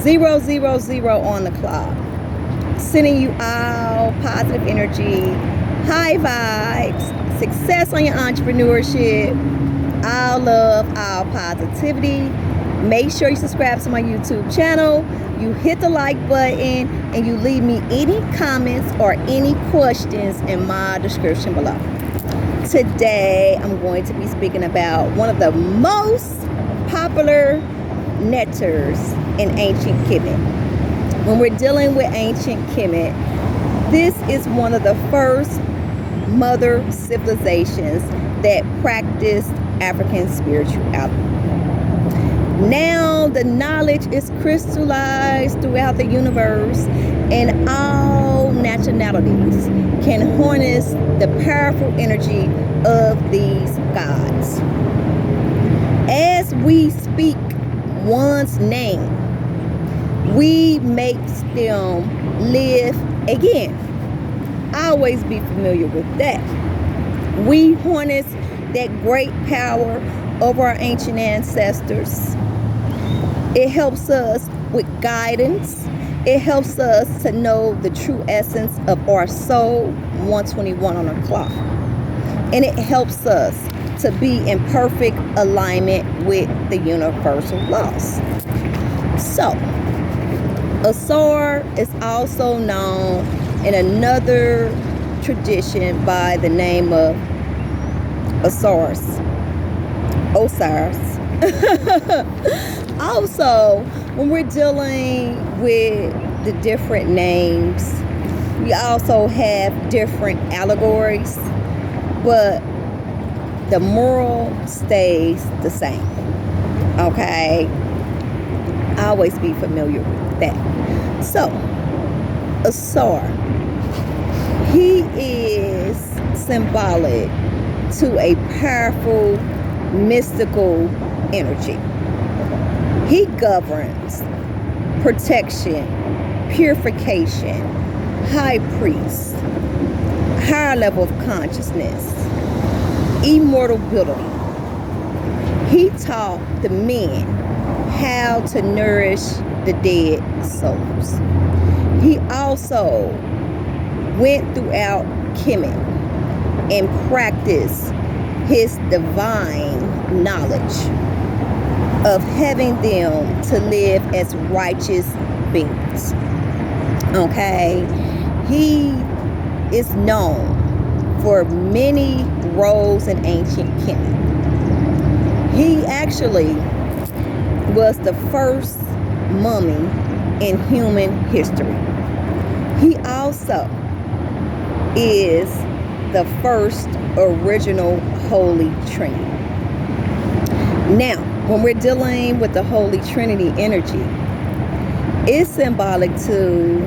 000 on the clock. Sending you all positive energy, high vibes, success on your entrepreneurship, all love, all positivity. Make sure you subscribe to my YouTube channel. You hit the like button and you leave me any comments or any questions in my description below. Today, I'm going to be speaking about one of the most popular nectars in ancient Kemet. When we're dealing with ancient Kemet, this is one of the first mother civilizations that practiced African spirituality. Now the knowledge is crystallized throughout the universe, and all nationalities can harness the powerful energy of these gods. As we speak one's name, we make them live again. Always be familiar with that. We harness that great power of our ancient ancestors. It helps us with guidance. It helps us to know the true essence of our soul, 121 on the clock. And it helps us to be in perfect alignment with the universal laws. So, Ausar is also known in another tradition by the name of Ausars. Also, when we're dealing with the different names, we also have different allegories, but the moral stays the same. Okay? Always be familiar with that. So, Ausar, he is symbolic to a powerful mystical energy. He governs protection, purification, high priest, higher level of consciousness, immortality. He taught the men how to nourish the dead souls. He also went throughout Kemet and practiced his divine knowledge of having them to live as righteous beings. Okay? He is known for many roles in ancient Kemet. He actually was the first mummy in human history. He also is the first original Holy Trinity. Now, when we're dealing with the Holy Trinity energy, it's symbolic to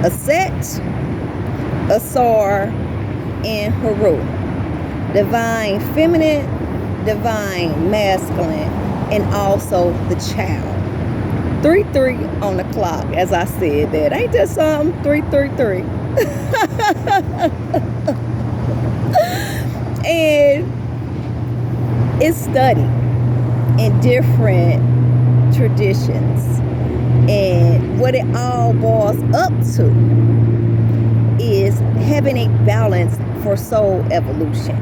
Aset, Ausar, and Haru. Divine feminine, divine masculine, and also the child. 3-3 on the clock, as I said that. Ain't that something? 3-3-3. And it's studied in different traditions, and what it all boils up to is having a balance for soul evolution,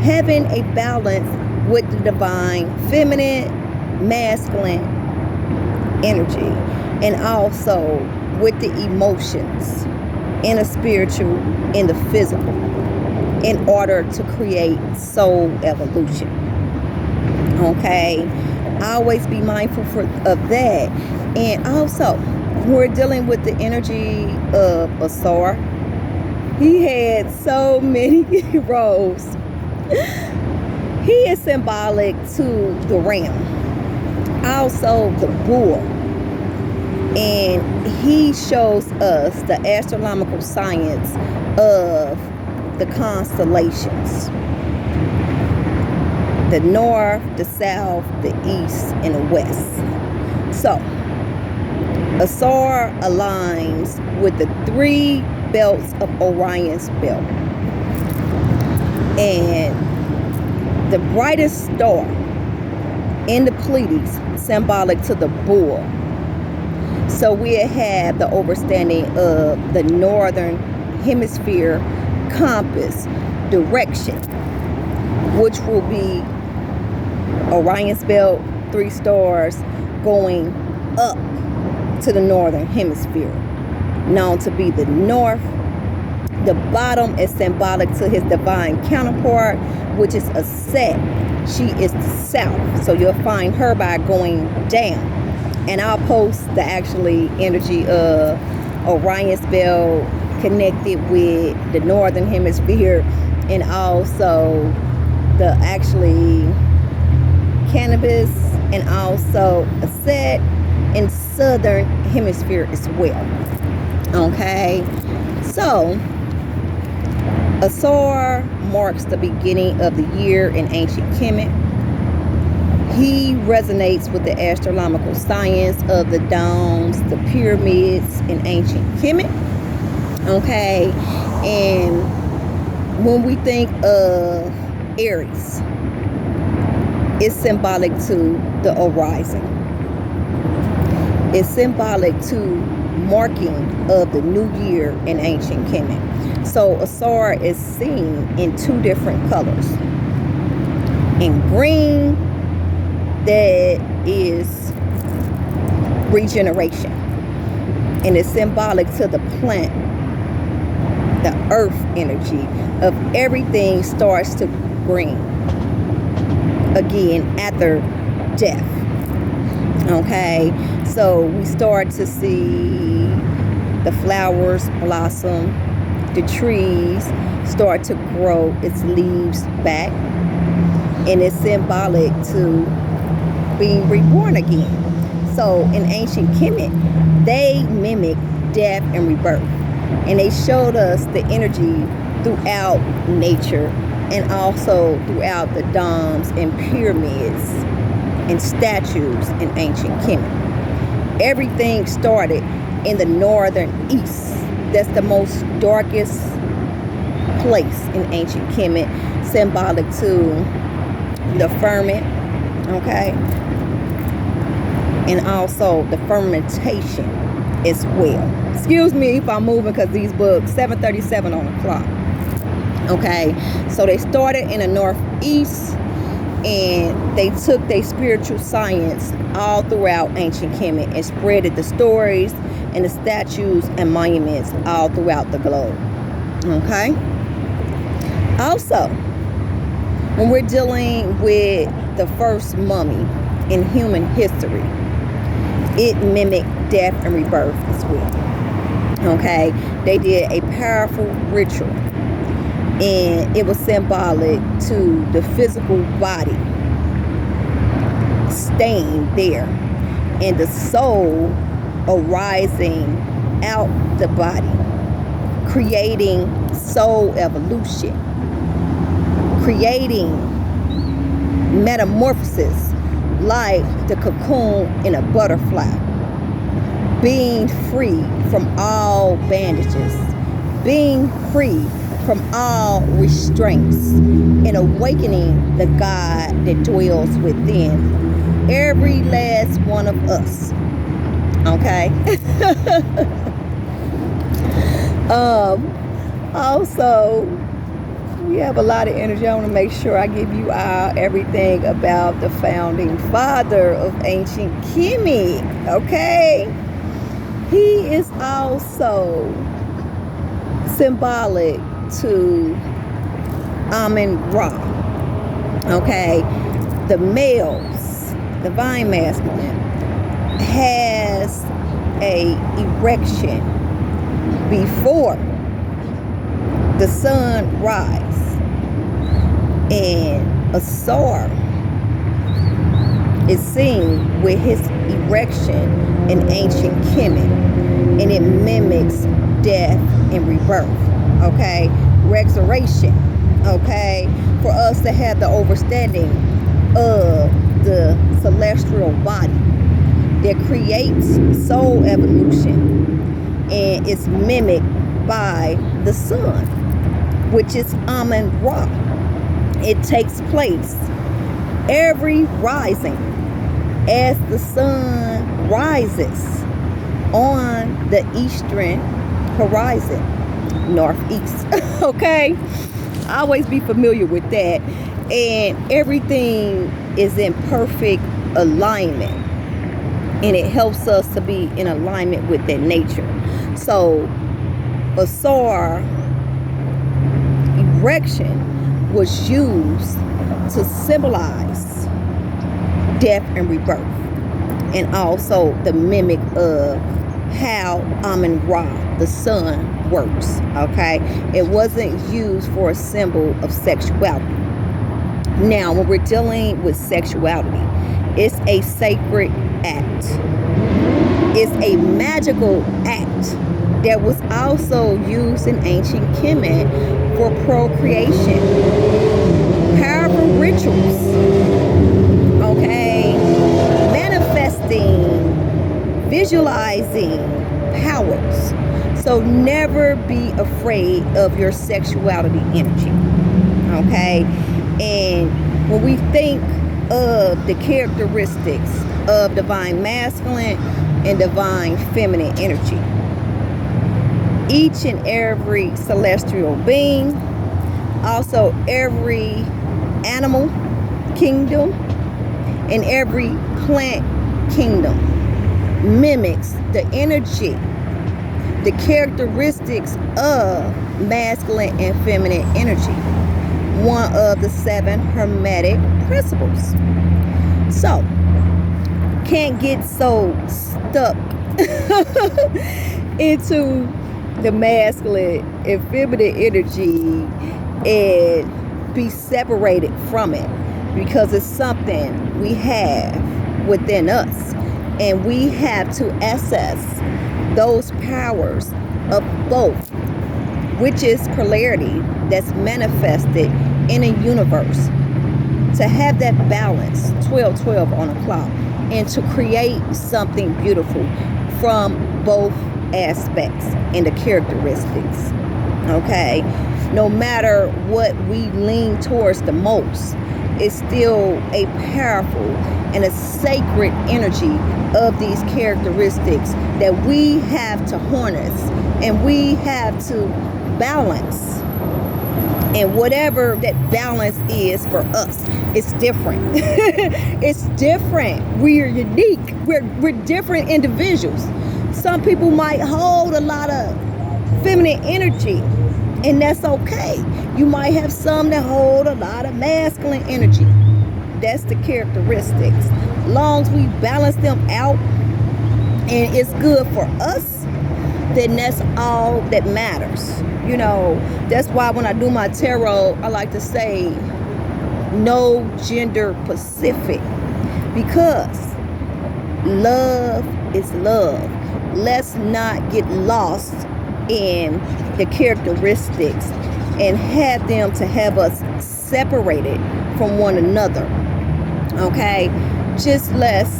having a balance with the divine feminine, masculine energy, and also with the emotions in the spiritual, in the physical, in order to create soul evolution. Okay? Always be mindful of that. And also, we're dealing with the energy of Ausar. He had so many roles. He is symbolic to the ram, also the bull. And he shows us the astronomical science of the constellations. The north, the south, the east, and the west. So, Ausar aligns with the 3 belts of Orion's belt. And the brightest star in the Pleiades, symbolic to the bull, So we have the overstanding of the northern hemisphere compass direction, which will be Orion's belt, 3 stars going up to the northern hemisphere, known to be the north. The bottom is symbolic to his divine counterpart, which is a Set. She is the south, so you'll find her by going down. And I'll post the actually energy of Orion's belt connected with the northern hemisphere, and also the actually cannabis, and also a Set in southern hemisphere as well. Okay, so Ausar marks the beginning of the year in ancient Kemet. He resonates with the astronomical science of the domes, the pyramids in ancient Kemet. Okay, and when we think of Aries, it's symbolic to the horizon. It's symbolic to marking of the new year in ancient Kemet. So Ausar is seen in 2 different colors. In green, that is regeneration, and it's symbolic to the plant, the earth energy of everything starts to green again after death. Okay, so we start to see the flowers blossom, the trees start to grow its leaves back, and it's symbolic to being reborn again. So in ancient Kemet, they mimic death and rebirth, and they showed us the energy throughout nature and also throughout the domes and pyramids and statues in ancient Kemet. Everything started in the northern east. That's the most darkest place in ancient Kemet, symbolic to the firmament, okay, and also the fermentation as well. Excuse me if I'm moving because these books, 7:37 on the clock. Okay, so they started in the northeast, and they took their spiritual science all throughout ancient Kemet and spreaded the stories and the statues and monuments all throughout the globe. Okay, also when we're dealing with the first mummy in human history, it mimicked death and rebirth as well. Okay, they did a powerful ritual, and it was symbolic to the physical body staying there and the soul arising out the body, creating soul evolution, creating metamorphosis like the cocoon in a butterfly, being free from all bandages, being free from all restraints, and awakening the God that dwells within every last one of us. Okay. Also, we have a lot of energy. I want to make sure I give you everything about the founding father of ancient Kemet. Okay, he is also symbolic to Amun-Ra. Okay, the males, divine masculine, has a erection before the sun rise, and Ausar is seen with his erection in ancient Kemet, and it mimics death and rebirth. Okay, resurrection. Okay, for us to have the understanding of the celestial body that creates soul evolution, and it's mimicked by the sun, which is Amun-Ra. It takes place every rising. As the sun rises, on the eastern horizon, northeast. Okay, always be familiar with that. And everything is in perfect alignment, and it helps us to be in alignment with that nature. So Ausar erection was used to symbolize death and rebirth, and also the mimic of how Amun-Ra, the sun, works. Okay, it wasn't used for a symbol of sexuality. Now, when we're dealing with sexuality, it's a sacred act. It's a magical act that was also used in ancient Kemet for procreation. Powerful rituals, okay? Manifesting, visualizing powers. So never be afraid of your sexuality energy, okay? And when we think of the characteristics of divine masculine and divine feminine energy, each and every celestial being, also every animal kingdom and every plant kingdom mimics the energy, the characteristics of masculine and feminine energy, one of the 7 hermetic principles. So can't get so stuck into the masculine and feminine energy and be separated from it, because it's something we have within us, and we have to access those powers of both, which is polarity that's manifested in a universe, to have that balance 12-12 on a clock, and to create something beautiful from both aspects and the characteristics. Okay, no matter what we lean towards the most, it's still a powerful and a sacred energy of these characteristics that we have to harness and we have to balance. And whatever that balance is for us, it's different. It's different. We're unique. We're different individuals. Some people might hold a lot of feminine energy, and that's okay. You might have some that hold a lot of masculine energy. That's the characteristics. As long as we balance them out and it's good for us, then that's all that matters. You know, that's why when I do my tarot, I like to say no gender specific, because love is love. Let's not get lost in the characteristics and have them to have us separated from one another. Okay, just let's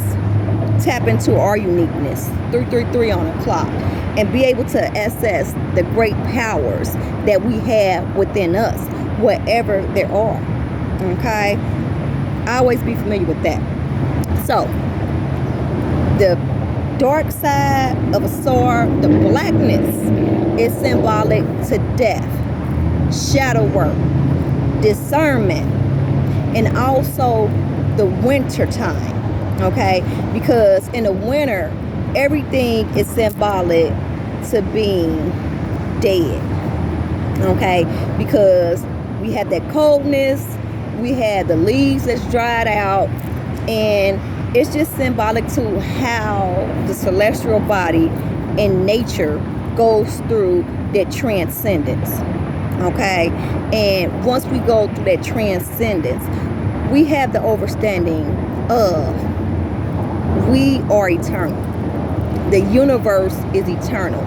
tap into our uniqueness, 333 on the clock, and be able to access the great powers that we have within us, whatever there are. Okay, I always be familiar with that. So the dark side of Ausar, the blackness, is symbolic to death, shadow work, discernment, and also the winter time. Okay, because in the winter everything is symbolic to being dead. Okay, because we have that coldness, we had the leaves that's dried out, and it's just symbolic to how the celestial body in nature goes through that transcendence. Okay, and once we go through that transcendence, we have the understanding of we are eternal. The universe is eternal.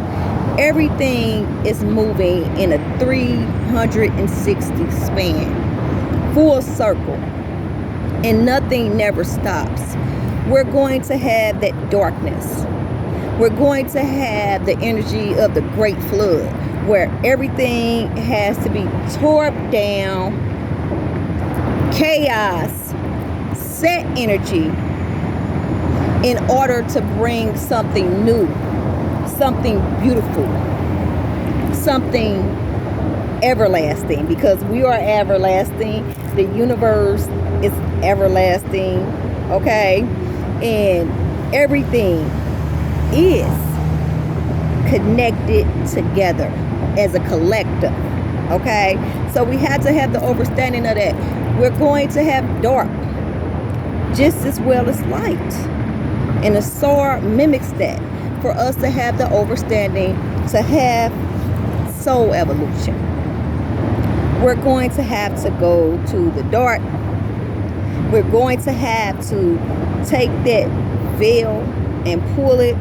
Everything is moving in a 360 span, full circle, and nothing never stops. We're going to have that darkness. We're going to have the energy of the great flood, where everything has to be tore down, chaos, set energy, in order to bring something new something beautiful, something everlasting, because we are everlasting. The universe is everlasting, okay? And everything is connected together as a collective, okay? So we had to have the understanding of that. We're going to have dark just as well as light, and the Ausar mimics that, for us to have the understanding to have soul evolution. We're going to have to go to the dark. We're going to have to take that veil and pull it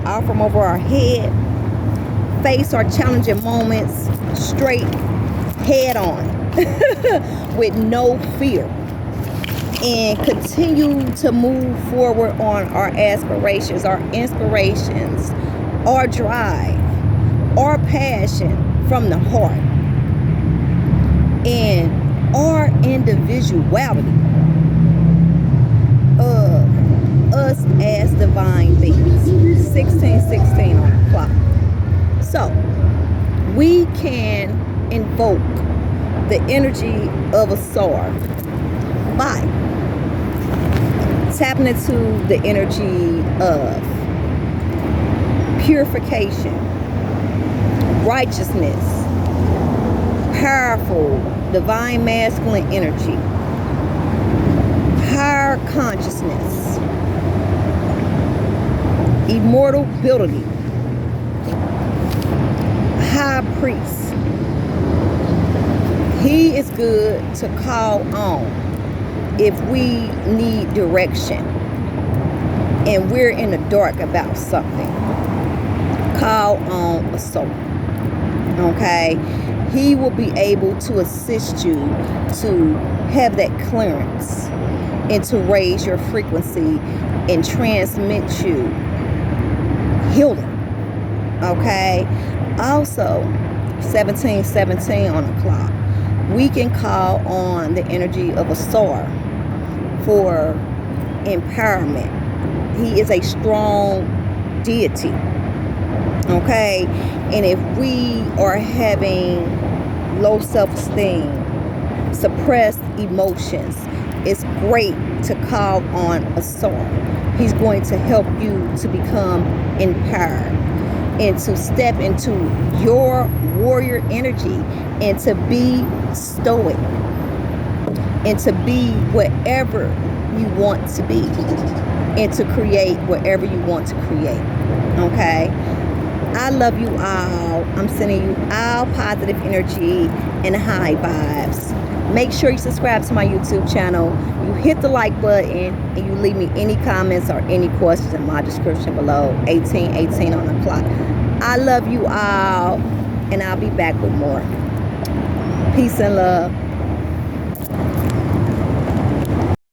out from over our head, face our challenging moments straight head on with no fear, and continue to move forward on our aspirations, our inspirations, our drive, our passion from the heart, and our individuality of us as divine beings. 1616 on the clock. So we can invoke the energy of Ausar by tapping into the energy of purification, righteousness, powerful divine masculine energy, higher consciousness, immortality, high priest. He is good to call on if we need direction and we're in the dark about something. Call on a soul, okay? He will be able to assist you to have that clearance and to raise your frequency and transmit you healing, okay? Also, 1717 on the clock, we can call on the energy of Ausar for empowerment. He is a strong deity, okay? And if we are having low self-esteem, suppressed emotions, it's great to call on Ausar. He's going to help you to become empowered and to step into your warrior energy and to be stoic and to be whatever you want to be and to create whatever you want to create, okay? I love you all. I'm sending you all positive energy and high vibes. Make sure you subscribe to my YouTube channel. You hit the like button and you leave me any comments or any questions in my description below. 1818 on the clock. I love you all, and I'll be back with more. Peace and love.